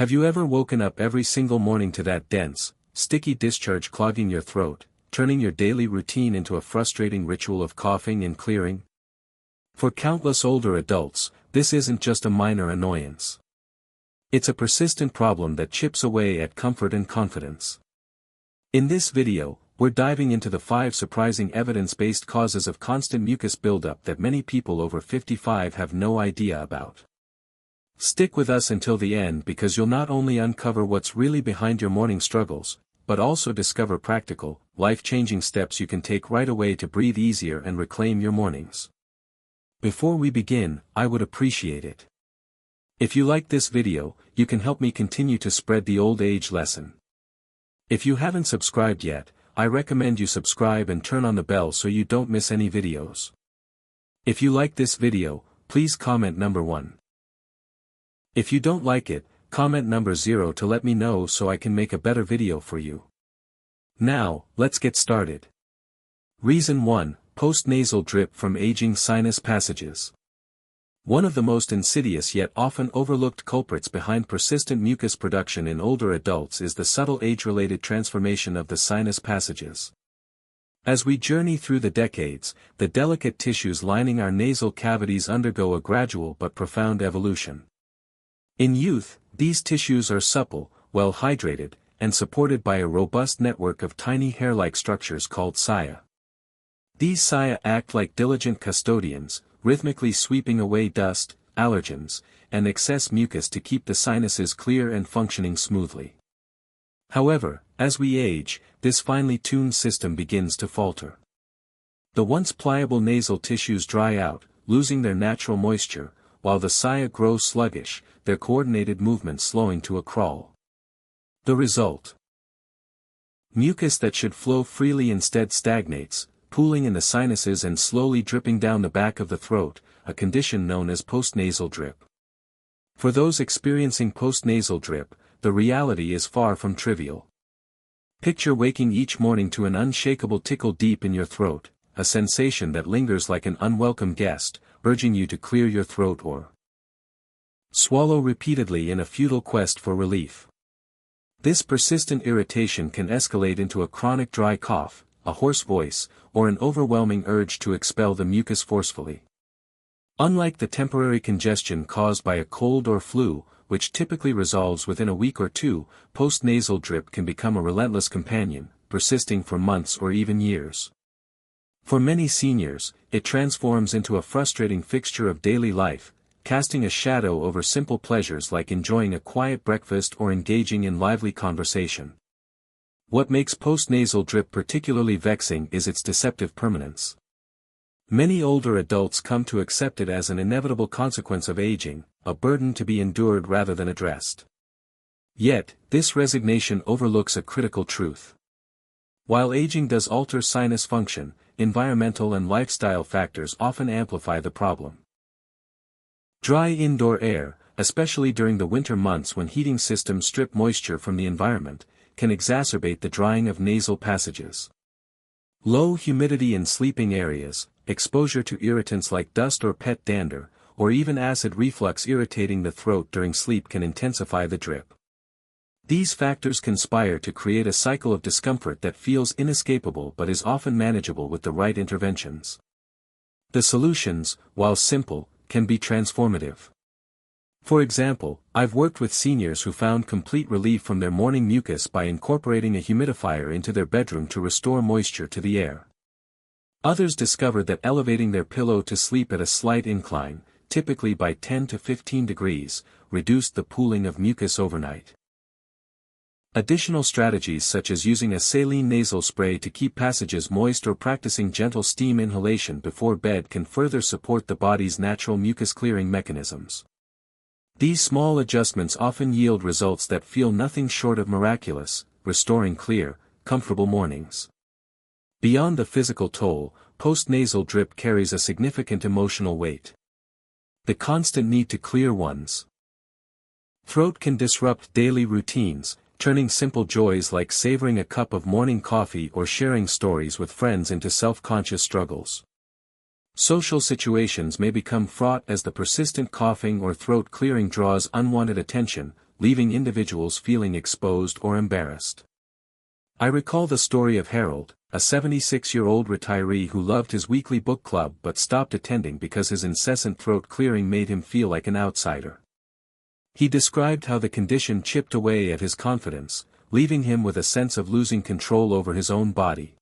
Have you ever woken up every single morning to that dense, sticky discharge clogging your throat, turning your daily routine into a frustrating ritual of coughing and clearing? For countless older adults, this isn't just a minor annoyance. It's a persistent problem that chips away at comfort and confidence. In this video, we're diving into the 5 surprising evidence-based causes of constant mucus buildup that many people over 55 have no idea about. Stick with us until the end because you'll not only uncover what's really behind your morning struggles, but also discover practical, life-changing steps you can take right away to breathe easier and reclaim your mornings. Before we begin, I would appreciate it if you like this video. You can help me continue to spread the old age lesson. If you haven't subscribed yet, I recommend you subscribe and turn on the bell so you don't miss any videos. If you like this video, please comment number 1. If you don't like it, comment number 0 to let me know so I can make a better video for you. Now, let's get started. Reason 1, Postnasal drip from aging sinus passages. One of the most insidious yet often overlooked culprits behind persistent mucus production in older adults is the subtle age-related transformation of the sinus passages. As we journey through the decades, the delicate tissues lining our nasal cavities undergo a gradual but profound evolution. In youth, these tissues are supple, well hydrated, and supported by a robust network of tiny hair-like structures called cilia. These cilia act like diligent custodians, rhythmically sweeping away dust, allergens, and excess mucus to keep the sinuses clear and functioning smoothly. However, as we age, this finely tuned system begins to falter. The once pliable nasal tissues dry out, losing their natural moisture, while the cilia grow sluggish, their coordinated movements slowing to a crawl. The result: mucus that should flow freely instead stagnates, pooling in the sinuses and slowly dripping down the back of the throat, a condition known as postnasal drip. For those experiencing postnasal drip, the reality is far from trivial. Picture waking each morning to an unshakable tickle deep in your throat, a sensation that lingers like an unwelcome guest, urging you to clear your throat or swallow repeatedly in a futile quest for relief. This persistent irritation can escalate into a chronic dry cough, a hoarse voice, or an overwhelming urge to expel the mucus forcefully. Unlike the temporary congestion caused by a cold or flu, which typically resolves within a week or two, postnasal drip can become a relentless companion, persisting for months or even years. For many seniors, it transforms into a frustrating fixture of daily life, casting a shadow over simple pleasures like enjoying a quiet breakfast or engaging in lively conversation. What makes postnasal drip particularly vexing is its deceptive permanence. Many older adults come to accept it as an inevitable consequence of aging, a burden to be endured rather than addressed. Yet, this resignation overlooks a critical truth. While aging does alter sinus function, environmental and lifestyle factors often amplify the problem. Dry indoor air, especially during the winter months when heating systems strip moisture from the environment, can exacerbate the drying of nasal passages. Low humidity in sleeping areas, exposure to irritants like dust or pet dander, or even acid reflux irritating the throat during sleep can intensify the drip. These factors conspire to create a cycle of discomfort that feels inescapable but is often manageable with the right interventions. The solutions, while simple, can be transformative. For example, I've worked with seniors who found complete relief from their morning mucus by incorporating a humidifier into their bedroom to restore moisture to the air. Others discovered that elevating their pillow to sleep at a slight incline, typically by 10 to 15 degrees, reduced the pooling of mucus overnight. Additional strategies such as using a saline nasal spray to keep passages moist or practicing gentle steam inhalation before bed can further support the body's natural mucus clearing mechanisms. These small adjustments often yield results that feel nothing short of miraculous, restoring clear, comfortable mornings. Beyond the physical toll, postnasal drip carries a significant emotional weight. The constant need to clear one's throat can disrupt daily routines, turning simple joys like savoring a cup of morning coffee or sharing stories with friends into self-conscious struggles. Social situations may become fraught as the persistent coughing or throat clearing draws unwanted attention, leaving individuals feeling exposed or embarrassed. I recall the story of Harold, a 76-year-old retiree who loved his weekly book club but stopped attending because his incessant throat clearing made him feel like an outsider. He described how the condition chipped away at his confidence, leaving him with a sense of losing control over his own body.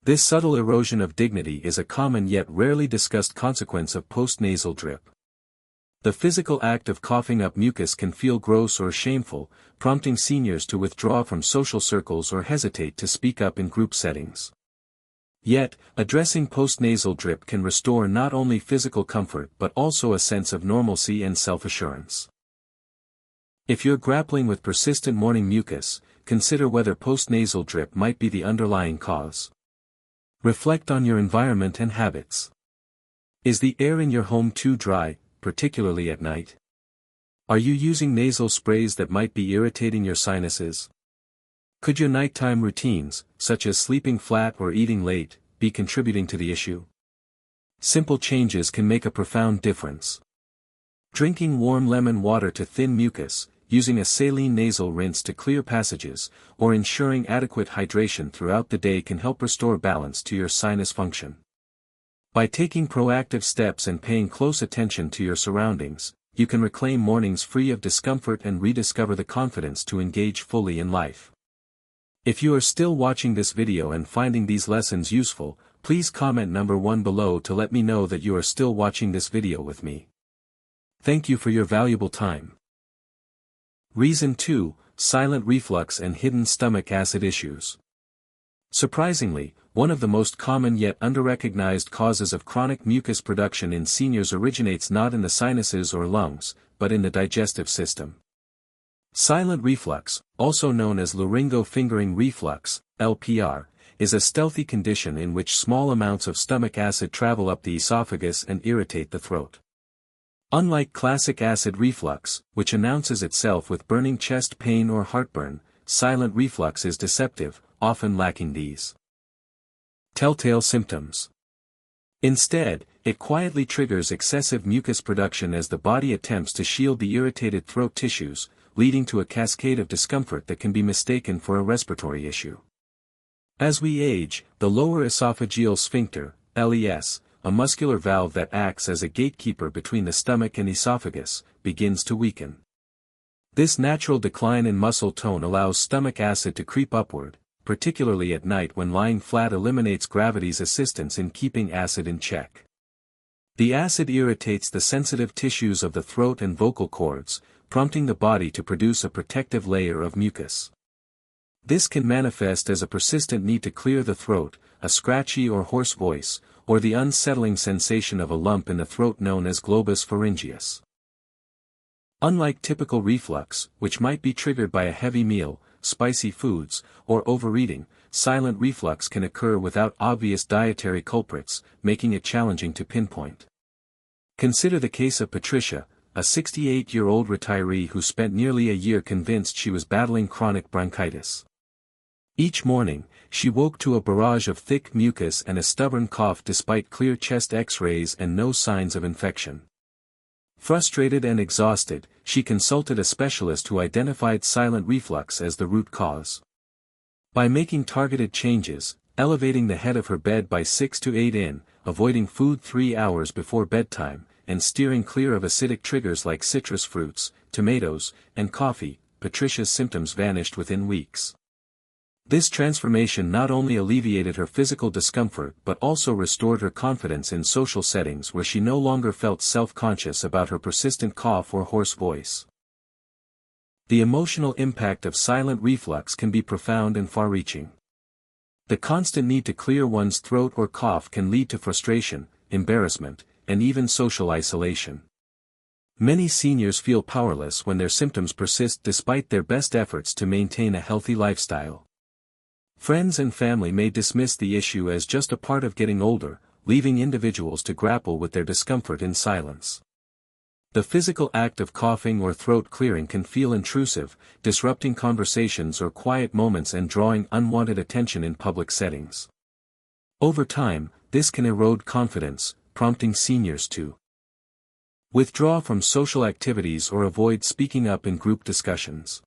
This subtle erosion of dignity is a common yet rarely discussed consequence of postnasal drip. The physical act of coughing up mucus can feel gross or shameful, prompting seniors to withdraw from social circles or hesitate to speak up in group settings. Yet, addressing postnasal drip can restore not only physical comfort but also a sense of normalcy and self-assurance. If you're grappling with persistent morning mucus, consider whether postnasal drip might be the underlying cause. Reflect on your environment and habits. Is the air in your home too dry, particularly at night? Are you using nasal sprays that might be irritating your sinuses? Could your nighttime routines, such as sleeping flat or eating late, be contributing to the issue? Simple changes can make a profound difference. Drinking warm lemon water to thin mucus, using a saline nasal rinse to clear passages, or ensuring adequate hydration throughout the day can help restore balance to your sinus function. By taking proactive steps and paying close attention to your surroundings, you can reclaim mornings free of discomfort and rediscover the confidence to engage fully in life. If you are still watching this video and finding these lessons useful, please comment number 1 below to let me know that you are still watching this video with me. Thank you for your valuable time. Reason 2, silent reflux and hidden stomach acid issues. Surprisingly, one of the most common yet underrecognized causes of chronic mucus production in seniors originates not in the sinuses or lungs, but in the digestive system. Silent reflux, also known as laryngo-fingering reflux, LPR, is a stealthy condition in which small amounts of stomach acid travel up the esophagus and irritate the throat. Unlike classic acid reflux, which announces itself with burning chest pain or heartburn, silent reflux is deceptive, often lacking these telltale symptoms. Instead, it quietly triggers excessive mucus production as the body attempts to shield the irritated throat tissues, leading to a cascade of discomfort that can be mistaken for a respiratory issue. As we age, the lower esophageal sphincter, LES, a muscular valve that acts as a gatekeeper between the stomach and esophagus, begins to weaken. This natural decline in muscle tone allows stomach acid to creep upward, particularly at night when lying flat eliminates gravity's assistance in keeping acid in check. The acid irritates the sensitive tissues of the throat and vocal cords, prompting the body to produce a protective layer of mucus. This can manifest as a persistent need to clear the throat, a scratchy or hoarse voice, or the unsettling sensation of a lump in the throat known as globus pharyngeus. Unlike typical reflux, which might be triggered by a heavy meal, spicy foods, or overeating, silent reflux can occur without obvious dietary culprits, making it challenging to pinpoint. Consider the case of Patricia, a 68-year-old retiree who spent nearly a year convinced she was battling chronic bronchitis. Each morning, she woke to a barrage of thick mucus and a stubborn cough despite clear chest X-rays and no signs of infection. Frustrated and exhausted, she consulted a specialist who identified silent reflux as the root cause. By making targeted changes, elevating the head of her bed by 6 to 8 in, avoiding food 3 hours before bedtime, and steering clear of acidic triggers like citrus fruits, tomatoes, and coffee, Patricia's symptoms vanished within weeks. This transformation not only alleviated her physical discomfort but also restored her confidence in social settings where she no longer felt self-conscious about her persistent cough or hoarse voice. The emotional impact of silent reflux can be profound and far-reaching. The constant need to clear one's throat or cough can lead to frustration, embarrassment, and even social isolation. Many seniors feel powerless when their symptoms persist despite their best efforts to maintain a healthy lifestyle. Friends and family may dismiss the issue as just a part of getting older, leaving individuals to grapple with their discomfort in silence. The physical act of coughing or throat clearing can feel intrusive, disrupting conversations or quiet moments and drawing unwanted attention in public settings. Over time, this can erode confidence, prompting seniors to Withdraw from social activities or avoid speaking up in group discussions.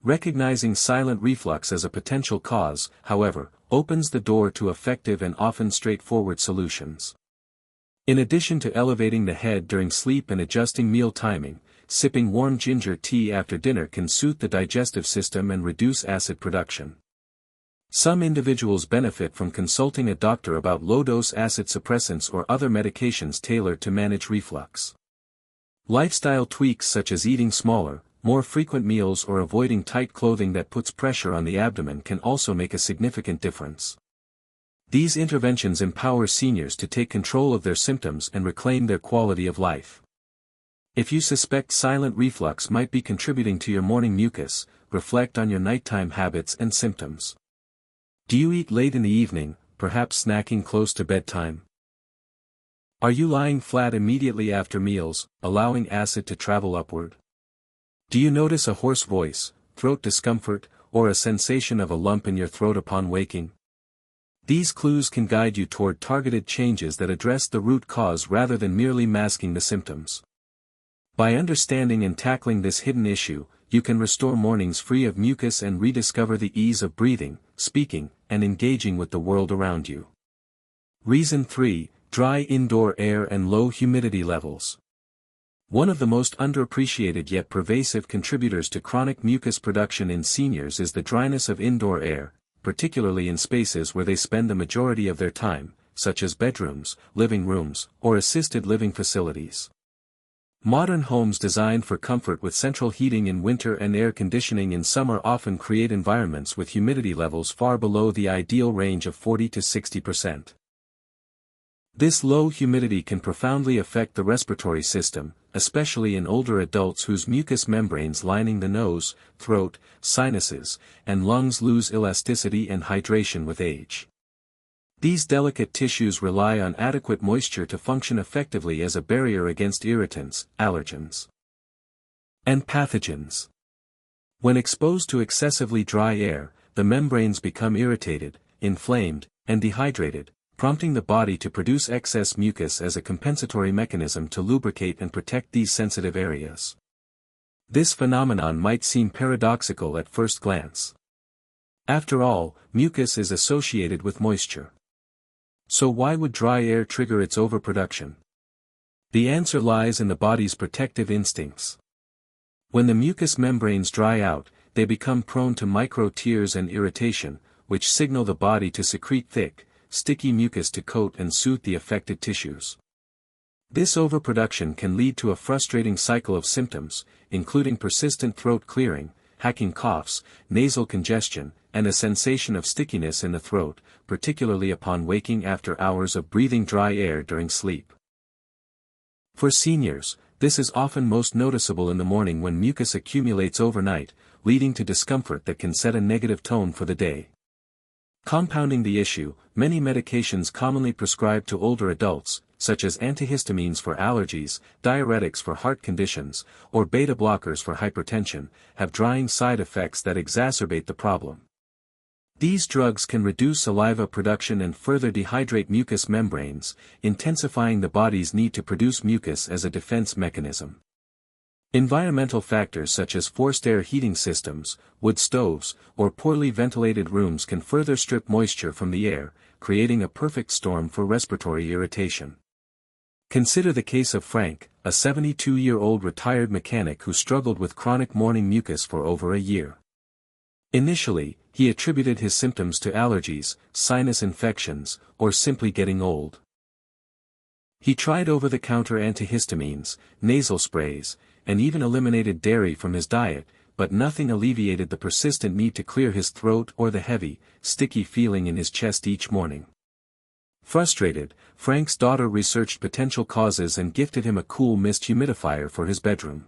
Recognizing silent reflux as a potential cause, however, opens the door to effective and often straightforward solutions. In addition to elevating the head during sleep and adjusting meal timing, sipping warm ginger tea after dinner can soothe the digestive system and reduce acid production. Some individuals benefit from consulting a doctor about low-dose acid suppressants or other medications tailored to manage reflux. Lifestyle tweaks such as eating smaller, more frequent meals or avoiding tight clothing that puts pressure on the abdomen can also make a significant difference. These interventions empower seniors to take control of their symptoms and reclaim their quality of life. If you suspect silent reflux might be contributing to your morning mucus, reflect on your nighttime habits and symptoms. Do you eat late in the evening, perhaps snacking close to bedtime? Are you lying flat immediately after meals, allowing acid to travel upward? Do you notice a hoarse voice, throat discomfort, or a sensation of a lump in your throat upon waking? These clues can guide you toward targeted changes that address the root cause rather than merely masking the symptoms. By understanding and tackling this hidden issue, you can restore mornings free of mucus and rediscover the ease of breathing, speaking, and engaging with the world around you. Reason 3: Dry indoor air and low humidity levels. One of the most underappreciated yet pervasive contributors to chronic mucus production in seniors is the dryness of indoor air, particularly in spaces where they spend the majority of their time, such as bedrooms, living rooms, or assisted living facilities. Modern homes designed for comfort with central heating in winter and air conditioning in summer often create environments with humidity levels far below the ideal range of 40 to 60%. This low humidity can profoundly affect the respiratory system, especially in older adults whose mucous membranes lining the nose, throat, sinuses, and lungs lose elasticity and hydration with age. These delicate tissues rely on adequate moisture to function effectively as a barrier against irritants, allergens, and pathogens. When exposed to excessively dry air, the membranes become irritated, inflamed, and dehydrated, prompting the body to produce excess mucus as a compensatory mechanism to lubricate and protect these sensitive areas. This phenomenon might seem paradoxical at first glance. After all, mucus is associated with moisture. So why would dry air trigger its overproduction? The answer lies in the body's protective instincts. When the mucous membranes dry out, they become prone to micro-tears and irritation, which signal the body to secrete thick, sticky mucus to coat and soothe the affected tissues. This overproduction can lead to a frustrating cycle of symptoms, including persistent throat clearing, hacking coughs, nasal congestion, and a sensation of stickiness in the throat, particularly upon waking after hours of breathing dry air during sleep. For seniors, this is often most noticeable in the morning when mucus accumulates overnight, leading to discomfort that can set a negative tone for the day. Compounding the issue, many medications commonly prescribed to older adults, such as antihistamines for allergies, diuretics for heart conditions, or beta blockers for hypertension, have drying side effects that exacerbate the problem. These drugs can reduce saliva production and further dehydrate mucous membranes, intensifying the body's need to produce mucus as a defense mechanism. Environmental factors such as forced air heating systems, wood stoves, or poorly ventilated rooms can further strip moisture from the air, creating a perfect storm for respiratory irritation. Consider the case of Frank, a 72-year-old retired mechanic who struggled with chronic morning mucus for over a year. Initially, he attributed his symptoms to allergies, sinus infections, or simply getting old. He tried over-the-counter antihistamines, nasal sprays, and even eliminated dairy from his diet, but nothing alleviated the persistent need to clear his throat or the heavy, sticky feeling in his chest each morning. Frustrated, Frank's daughter researched potential causes and gifted him a cool mist humidifier for his bedroom.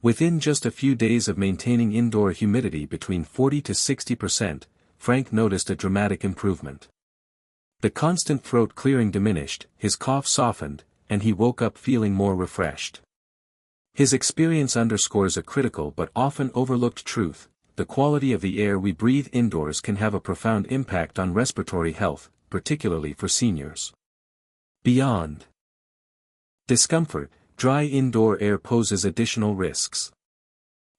Within just a few days of maintaining indoor humidity between 40 to 60%, Frank noticed a dramatic improvement. The constant throat clearing diminished, his cough softened, and he woke up feeling more refreshed. His experience underscores a critical but often overlooked truth: the quality of the air we breathe indoors can have a profound impact on respiratory health, particularly for seniors. Beyond discomfort, dry indoor air poses additional risks.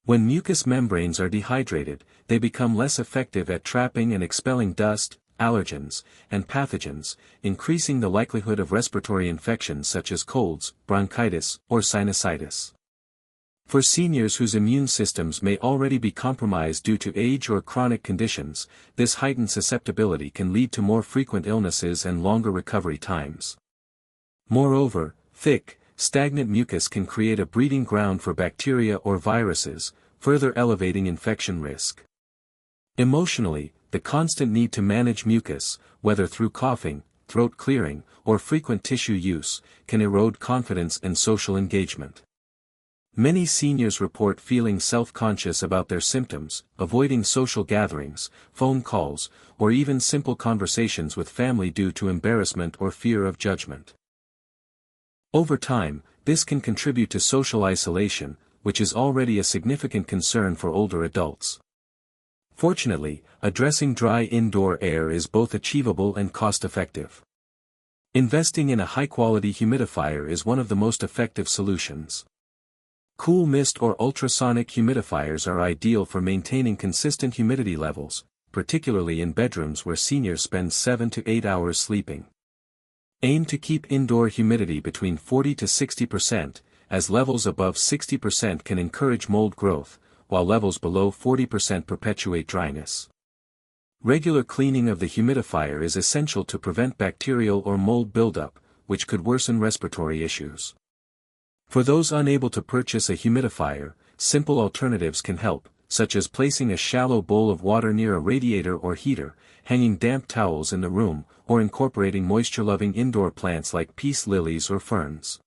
When mucous membranes are dehydrated, they become less effective at trapping and expelling dust, allergens, and pathogens, increasing the likelihood of respiratory infections such as colds, bronchitis, or sinusitis. For seniors whose immune systems may already be compromised due to age or chronic conditions, this heightened susceptibility can lead to more frequent illnesses and longer recovery times. Moreover, thick, stagnant mucus can create a breeding ground for bacteria or viruses, further elevating infection risk. Emotionally, the constant need to manage mucus, whether through coughing, throat clearing, or frequent tissue use, can erode confidence and social engagement. Many seniors report feeling self-conscious about their symptoms, avoiding social gatherings, phone calls, or even simple conversations with family due to embarrassment or fear of judgment. Over time, this can contribute to social isolation, which is already a significant concern for older adults. Fortunately, addressing dry indoor air is both achievable and cost-effective. Investing in a high-quality humidifier is one of the most effective solutions. Cool mist or ultrasonic humidifiers are ideal for maintaining consistent humidity levels, particularly in bedrooms where seniors spend 7 to 8 hours sleeping. Aim to keep indoor humidity between 40 to 60%, as levels above 60% can encourage mold growth, while levels below 40% perpetuate dryness. Regular cleaning of the humidifier is essential to prevent bacterial or mold buildup, which could worsen respiratory issues. For those unable to purchase a humidifier, simple alternatives can help, such as placing a shallow bowl of water near a radiator or heater, hanging damp towels in the room, or incorporating moisture-loving indoor plants like peace lilies or ferns.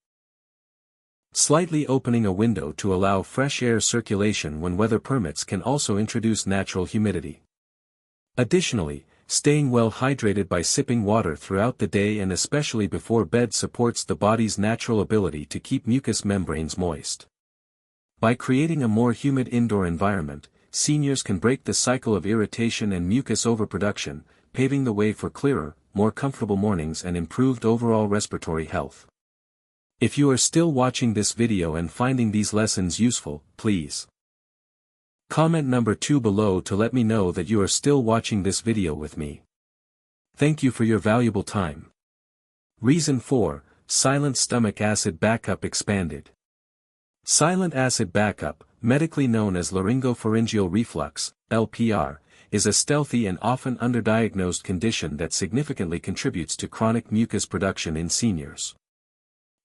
Slightly opening a window to allow fresh air circulation when weather permits can also introduce natural humidity. Additionally, staying well hydrated by sipping water throughout the day and especially before bed supports the body's natural ability to keep mucous membranes moist. By creating a more humid indoor environment, seniors can break the cycle of irritation and mucus overproduction, paving the way for clearer, more comfortable mornings and improved overall respiratory health. If you are still watching this video and finding these lessons useful, please comment number 2 below to let me know that you are still watching this video with me. Thank you for your valuable time. Reason 4, Silent Stomach Acid Backup Expanded. Silent acid backup, medically known as laryngopharyngeal reflux, LPR, is a stealthy and often underdiagnosed condition that significantly contributes to chronic mucus production in seniors.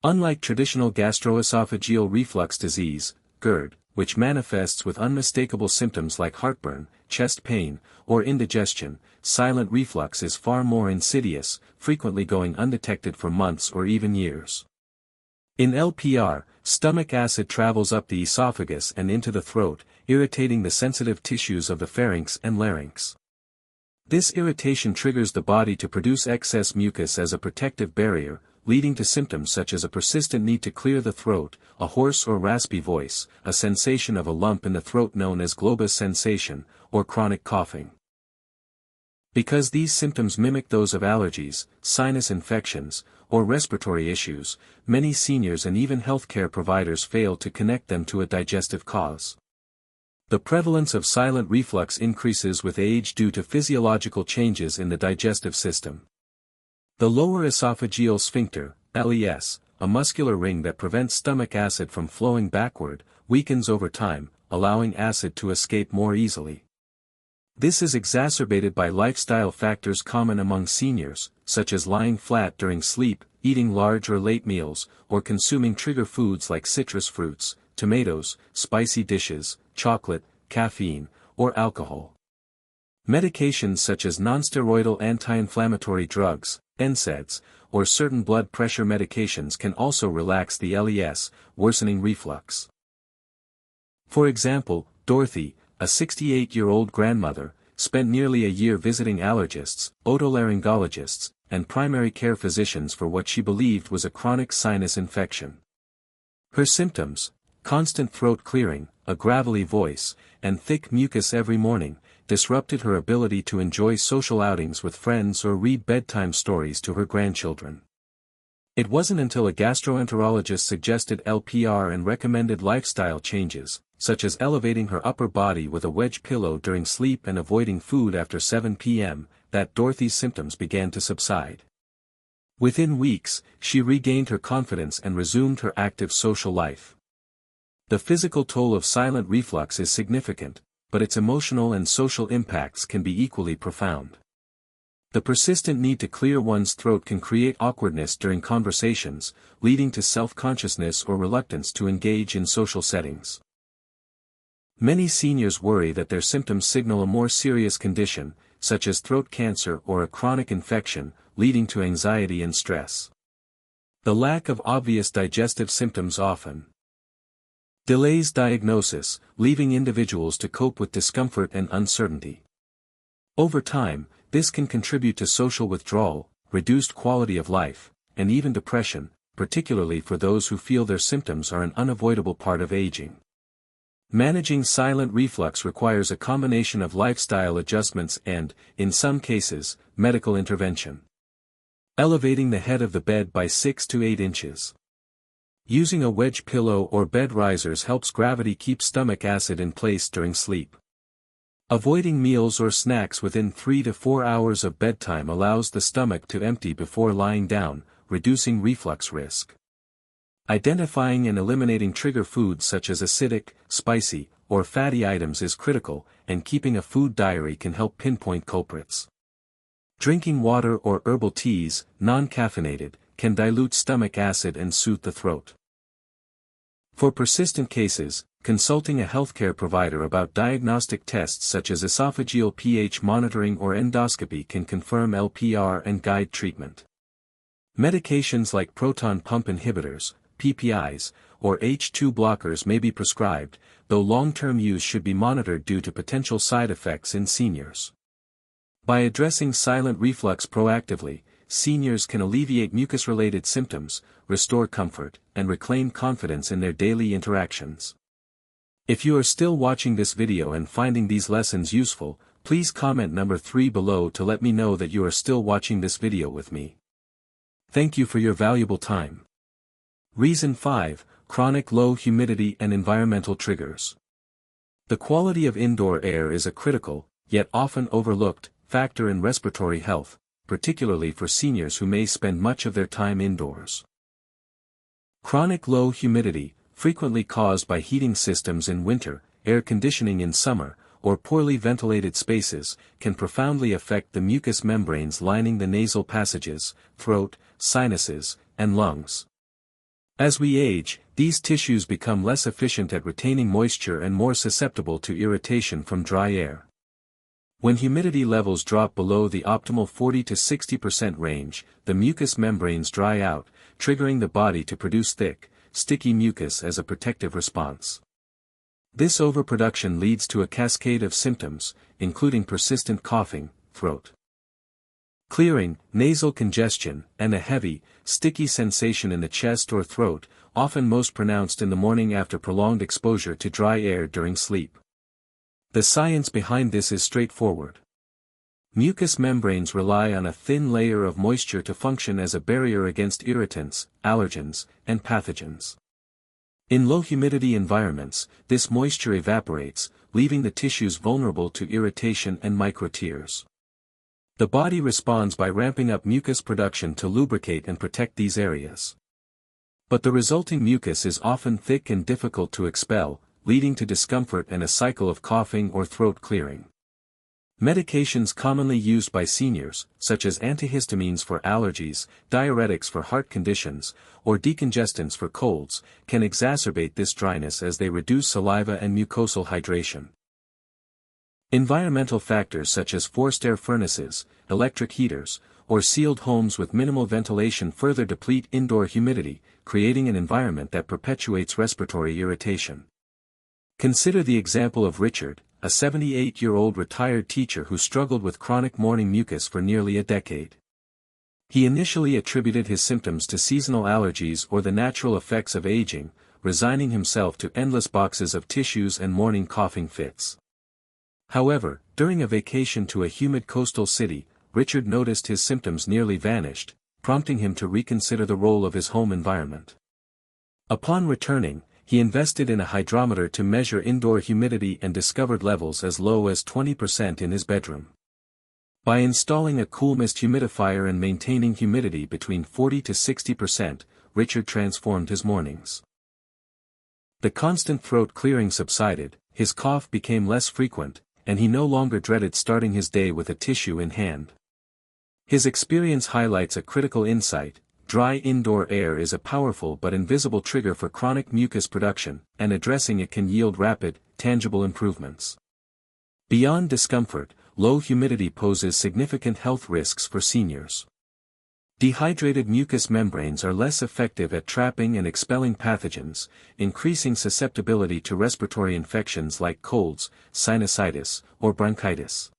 Unlike traditional gastroesophageal reflux disease, GERD, which manifests with unmistakable symptoms like heartburn, chest pain, or indigestion, silent reflux is far more insidious, frequently going undetected for months or even years. In LPR, stomach acid travels up the esophagus and into the throat, irritating the sensitive tissues of the pharynx and larynx. This irritation triggers the body to produce excess mucus as a protective barrier, leading to symptoms such as a persistent need to clear the throat, a hoarse or raspy voice, a sensation of a lump in the throat known as globus sensation, or chronic coughing. Because these symptoms mimic those of allergies, sinus infections, or respiratory issues, many seniors and even healthcare providers fail to connect them to a digestive cause. The prevalence of silent reflux increases with age due to physiological changes in the digestive system. The lower esophageal sphincter, LES, a muscular ring that prevents stomach acid from flowing backward, weakens over time, allowing acid to escape more easily. This is exacerbated by lifestyle factors common among seniors, such as lying flat during sleep, eating large or late meals, or consuming trigger foods like citrus fruits, tomatoes, spicy dishes, chocolate, caffeine, or alcohol. Medications such as nonsteroidal anti-inflammatory drugs, NSAIDs, or certain blood pressure medications can also relax the LES, worsening reflux. For example, Dorothy, a 68-year-old grandmother, spent nearly a year visiting allergists, otolaryngologists, and primary care physicians for what she believed was a chronic sinus infection. Her symptoms, constant throat clearing, a gravelly voice, and thick mucus every morning, disrupted her ability to enjoy social outings with friends or read bedtime stories to her grandchildren. It wasn't until a gastroenterologist suggested LPR and recommended lifestyle changes, such as elevating her upper body with a wedge pillow during sleep and avoiding food after 7 p.m., that Dorothy's symptoms began to subside. Within weeks, she regained her confidence and resumed her active social life. The physical toll of silent reflux is significant, but its emotional and social impacts can be equally profound. The persistent need to clear one's throat can create awkwardness during conversations, leading to self-consciousness or reluctance to engage in social settings. Many seniors worry that their symptoms signal a more serious condition, such as throat cancer or a chronic infection, leading to anxiety and stress. The lack of obvious digestive symptoms often delays diagnosis, leaving individuals to cope with discomfort and uncertainty. Over time, this can contribute to social withdrawal, reduced quality of life, and even depression, particularly for those who feel their symptoms are an unavoidable part of aging. Managing silent reflux requires a combination of lifestyle adjustments and, in some cases, medical intervention. Elevating the head of the bed by 6 to 8 inches. Using a wedge pillow or bed risers helps gravity keep stomach acid in place during sleep. Avoiding meals or snacks within 3 to 4 hours of bedtime allows the stomach to empty before lying down, reducing reflux risk. Identifying and eliminating trigger foods such as acidic, spicy, or fatty items is critical, and keeping a food diary can help pinpoint culprits. Drinking water or herbal teas, non-caffeinated, can dilute stomach acid and soothe the throat. For persistent cases, consulting a healthcare provider about diagnostic tests such as esophageal pH monitoring or endoscopy can confirm LPR and guide treatment. Medications like proton pump inhibitors, PPIs, or H2 blockers may be prescribed, though long-term use should be monitored due to potential side effects in seniors. By addressing silent reflux proactively, seniors can alleviate mucus-related symptoms, restore comfort, and reclaim confidence in their daily interactions. If you are still watching this video and finding these lessons useful, please comment number 3 below to let me know that you are still watching this video with me. Thank you for your valuable time. Reason 5, Chronic low humidity and environmental triggers. The quality of indoor air is a critical, yet often overlooked, factor in respiratory health, particularly for seniors who may spend much of their time indoors. Chronic low humidity, frequently caused by heating systems in winter, air conditioning in summer, or poorly ventilated spaces, can profoundly affect the mucous membranes lining the nasal passages, throat, sinuses, and lungs. As we age, these tissues become less efficient at retaining moisture and more susceptible to irritation from dry air. When humidity levels drop below the optimal 40 to 60% range, the mucous membranes dry out, triggering the body to produce thick, sticky mucus as a protective response. This overproduction leads to a cascade of symptoms, including persistent coughing, throat clearing, nasal congestion, and a heavy, sticky sensation in the chest or throat, often most pronounced in the morning after prolonged exposure to dry air during sleep. The science behind this is straightforward. Mucous membranes rely on a thin layer of moisture to function as a barrier against irritants, allergens, and pathogens. In low humidity environments, this moisture evaporates, leaving the tissues vulnerable to irritation and microtears. The body responds by ramping up mucus production to lubricate and protect these areas. But the resulting mucus is often thick and difficult to expel, leading to discomfort and a cycle of coughing or throat clearing. Medications commonly used by seniors, such as antihistamines for allergies, diuretics for heart conditions, or decongestants for colds, can exacerbate this dryness as they reduce saliva and mucosal hydration. Environmental factors such as forced air furnaces, electric heaters, or sealed homes with minimal ventilation further deplete indoor humidity, creating an environment that perpetuates respiratory irritation. Consider the example of Richard, a 78-year-old retired teacher who struggled with chronic morning mucus for nearly a decade. He initially attributed his symptoms to seasonal allergies or the natural effects of aging, resigning himself to endless boxes of tissues and morning coughing fits. However, during a vacation to a humid coastal city, Richard noticed his symptoms nearly vanished, prompting him to reconsider the role of his home environment. Upon returning, he invested in a hydrometer to measure indoor humidity and discovered levels as low as 20% in his bedroom. By installing a cool mist humidifier and maintaining humidity between 40 to 60%, Richard transformed his mornings. The constant throat clearing subsided, his cough became less frequent, and he no longer dreaded starting his day with a tissue in hand. His experience highlights a critical insight: dry indoor air is a powerful but invisible trigger for chronic mucus production, and addressing it can yield rapid, tangible improvements. Beyond discomfort, low humidity poses significant health risks for seniors. Dehydrated mucous membranes are less effective at trapping and expelling pathogens, increasing susceptibility to respiratory infections like colds, sinusitis, or bronchitis.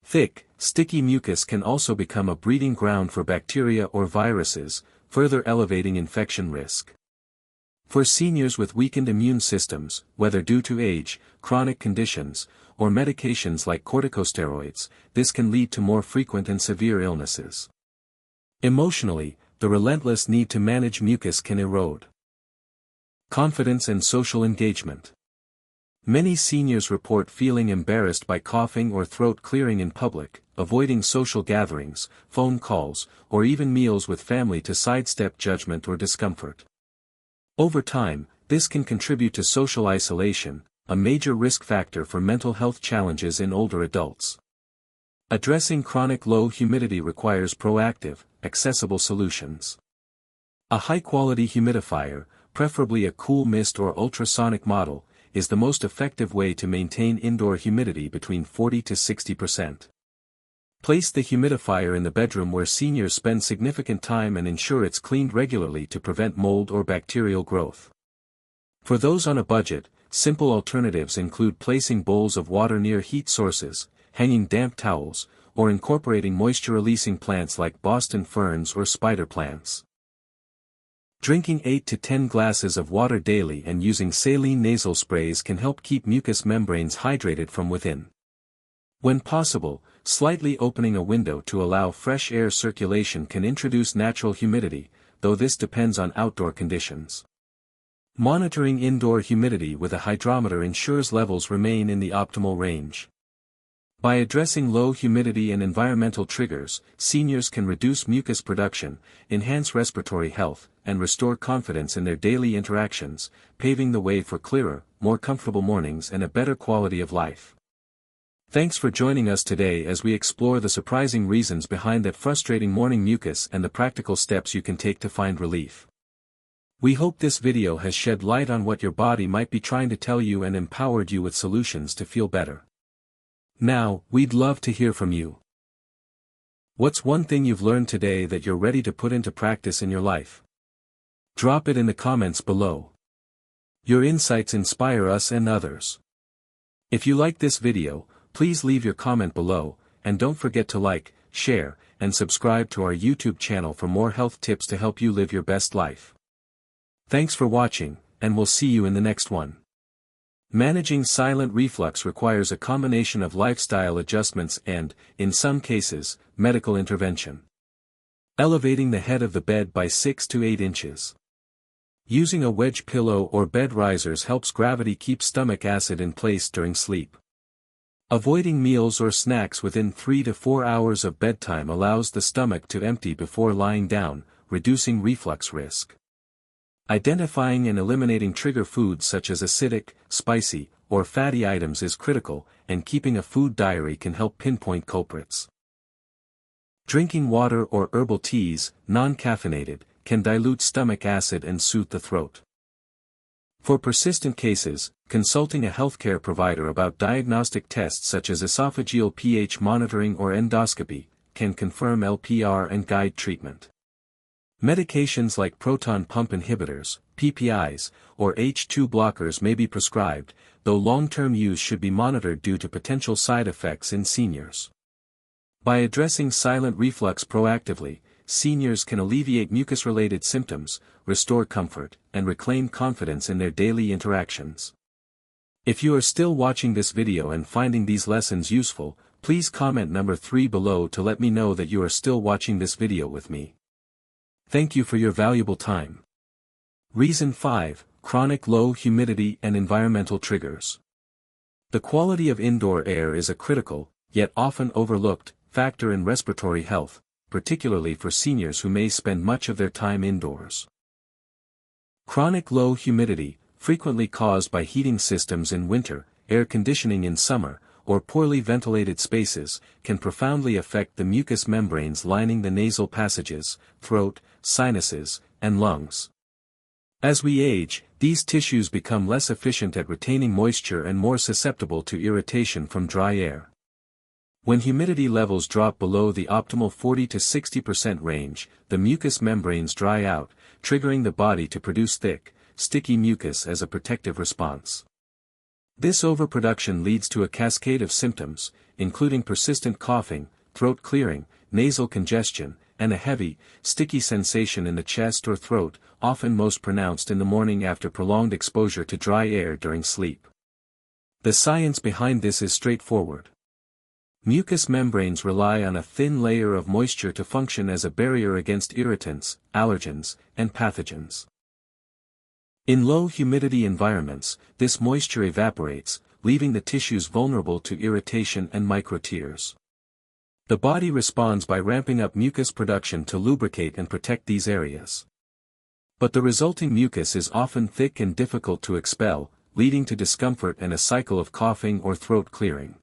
Thick, sticky mucus can also become a breeding ground for bacteria or viruses, further elevating infection risk. For seniors with weakened immune systems, whether due to age, chronic conditions, or medications like corticosteroids, this can lead to more frequent and severe illnesses. Emotionally, the relentless need to manage mucus can erode confidence and social engagement. Many seniors report feeling embarrassed by coughing or throat clearing in public, avoiding social gatherings, phone calls, or even meals with family to sidestep judgment or discomfort. Over time, this can contribute to social isolation, a major risk factor for mental health challenges in older adults. Addressing chronic low humidity requires proactive, accessible solutions. A high-quality humidifier, preferably a cool mist or ultrasonic model, is the most effective way to maintain indoor humidity between 40 to 60%. Place the humidifier in the bedroom where seniors spend significant time and ensure it's cleaned regularly to prevent mold or bacterial growth. For those on a budget, simple alternatives include placing bowls of water near heat sources, hanging damp towels, or incorporating moisture-releasing plants like Boston ferns or spider plants. Drinking 8 to 10 glasses of water daily and using saline nasal sprays can help keep mucous membranes hydrated from within. When possible, slightly opening a window to allow fresh air circulation can introduce natural humidity, though this depends on outdoor conditions. Monitoring indoor humidity with a hydrometer ensures levels remain in the optimal range. By addressing low humidity and environmental triggers, seniors can reduce mucus production, enhance respiratory health, and restore confidence in their daily interactions, paving the way for clearer, more comfortable mornings and a better quality of life. Thanks for joining us today as we explore the surprising reasons behind that frustrating morning mucus and the practical steps you can take to find relief. We hope this video has shed light on what your body might be trying to tell you and empowered you with solutions to feel better. Now, we'd love to hear from you. What's one thing you've learned today that you're ready to put into practice in your life? Drop it in the comments below. Your insights inspire us and others. If you like this video, please leave your comment below, and don't forget to like, share, and subscribe to our YouTube channel for more health tips to help you live your best life. Thanks for watching, and we'll see you in the next one. Managing silent reflux requires a combination of lifestyle adjustments and, in some cases, medical intervention. Elevating the head of the bed by 6 to 8 inches. Using a wedge pillow or bed risers helps gravity keep stomach acid in place during sleep. Avoiding meals or snacks within 3 to 4 hours of bedtime allows the stomach to empty before lying down, reducing reflux risk. Identifying and eliminating trigger foods such as acidic, spicy, or fatty items is critical, and keeping a food diary can help pinpoint culprits. Drinking water or herbal teas, non-caffeinated, can dilute stomach acid and soothe the throat. For persistent cases, consulting a healthcare provider about diagnostic tests such as esophageal pH monitoring or endoscopy can confirm LPR and guide treatment. Medications like proton pump inhibitors, PPIs, or H2 blockers may be prescribed, though long-term use should be monitored due to potential side effects in seniors. By addressing silent reflux proactively, seniors can alleviate mucus-related symptoms, restore comfort, and reclaim confidence in their daily interactions. If you are still watching this video and finding these lessons useful, please comment number 3 below to let me know that you are still watching this video with me. Thank you for your valuable time. Reason 5, Chronic low humidity and environmental triggers. The quality of indoor air is a critical, yet often overlooked, factor in respiratory health, particularly for seniors who may spend much of their time indoors. Chronic low humidity, frequently caused by heating systems in winter, air conditioning in summer, or poorly ventilated spaces, can profoundly affect the mucous membranes lining the nasal passages, throat, sinuses, and lungs. As we age, these tissues become less efficient at retaining moisture and more susceptible to irritation from dry air. When humidity levels drop below the optimal 40 to 60% range, the mucous membranes dry out, triggering the body to produce thick, sticky mucus as a protective response. This overproduction leads to a cascade of symptoms, including persistent coughing, throat clearing, nasal congestion, and a heavy, sticky sensation in the chest or throat, often most pronounced in the morning after prolonged exposure to dry air during sleep. The science behind this is straightforward. Mucous membranes rely on a thin layer of moisture to function as a barrier against irritants, allergens, and pathogens. In low humidity environments, this moisture evaporates, leaving the tissues vulnerable to irritation and microtears. The body responds by ramping up mucus production to lubricate and protect these areas. But the resulting mucus is often thick and difficult to expel, leading to discomfort and a cycle of coughing or throat clearing.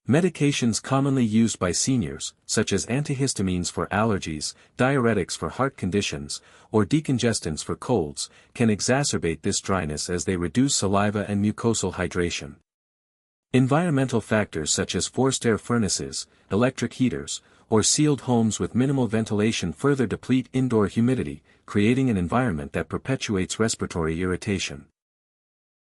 Medications commonly used by seniors, such as antihistamines for allergies, diuretics for heart conditions, or decongestants for colds, can exacerbate this dryness as they reduce saliva and mucosal hydration. Environmental factors such as forced air furnaces, electric heaters, or sealed homes with minimal ventilation further deplete indoor humidity, creating an environment that perpetuates respiratory irritation.